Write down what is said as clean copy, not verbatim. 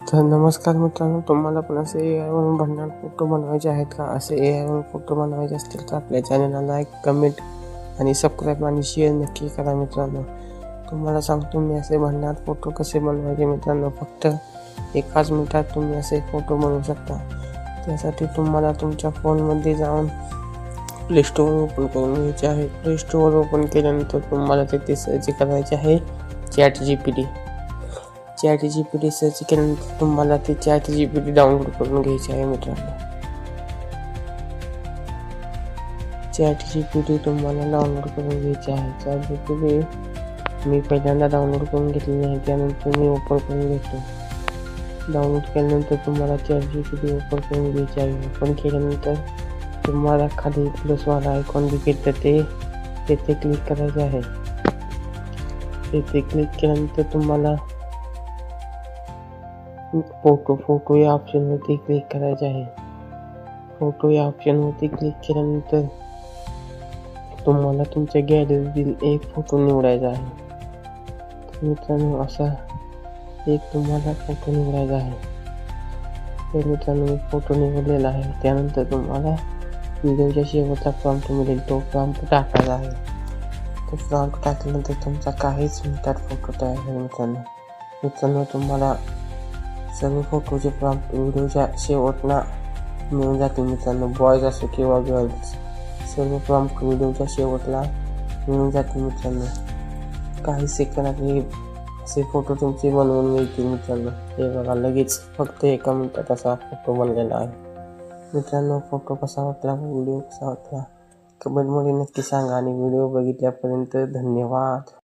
तर नमस्कार मित्रांनो, तुम्हाला पण असे AI वरून भन्नाट फोटो बनवायचे आहेत का? असे AI वरून फोटो बनवायचे असतील तर आपल्या चॅनलला लाईक, कमेंट आणि सबस्क्राईब आणि शेअर नक्की करा मित्रांनो. तुम्हाला सांगतो मी असे भन्नाट फोटो कसे बनवायचे मित्रांनो. फक्त 1 मिनिटात तुम्ही असे फोटो बनवू शकता. त्यासाठी तुम्हाला तुमच्या फोनमध्ये जाऊन प्ले स्टोअर ओपन करून घ्यायचे आहे. प्ले स्टोअर ओपन केल्यानंतर तुम्हाला तिथे सर्च करायचे आहे ChatGPT. ChatGPT सर्च केल्यानंतर तुम्हाला ते ChatGPT डाउनलोड करून घ्यायचे आहे मित्रांनो. ChatGPT तुम्हाला डाउनलोड करून घ्यायचे आहे. ChatGPT मी पहिल्यांदा डाउनलोड करून घेतलेले आहे, त्यानंतर मी ओपन करून घेतो. डाउनलोड केल्यानंतर तुम्हाला ChatGPT ओपन करून घ्यायचे आहे. ओपन केल्यानंतर तुम्हाला खाली प्लसवाला आयकॉन दिसेल तर तेथे क्लिक करायचे आहे. तेथे क्लिक केल्यानंतर तुम्हाला फोटो या ऑप्शनवरती क्लिक करायचे आहे. फोटो या ऑप्शनवरती क्लिक केल्यानंतर तुम्हाला तुमच्या गॅलरीतील एक फोटो निवडायचा आहे. तर मित्रांनो, असा एक तुम्हाला फोटो निवडायचा आहे. तर मित्रांनो, मी फोटो निवडलेला आहे. त्यानंतर तुम्हाला व्हिडिओच्या शेवटचा प्रॉम्प्ट मिळेल, तो प्रॉम्प्ट टाकायचा आहे. तो प्रॉम्प्ट टाकल्यानंतर तुमचा काहीच मिनिटात फोटो तयार होईल मित्रांनो. तुम्हाला सर्व फोटोचे प्रॉम्प्ट व्हिडिओच्या शेवटला मिळून जातील मित्रांनो. बॉयज असो किंवा गर्ल्स, सर्व प्रॉम्प्ट व्हिडिओच्या शेवटला मिळून जातील मित्रांनो. काही सेकंदात हे असे फोटो तुमचे बनवून मिळतील मित्रांनो. हे बघा, लगेच फक्त 1 मिनिटात असा फोटो बनलेला आहे मित्रांनो. फोटो कसा वाटला, व्हिडिओ कसा वाटला कमेंटमध्ये नक्की सांगा आणि व्हिडिओ बघितल्यापर्यंत धन्यवाद.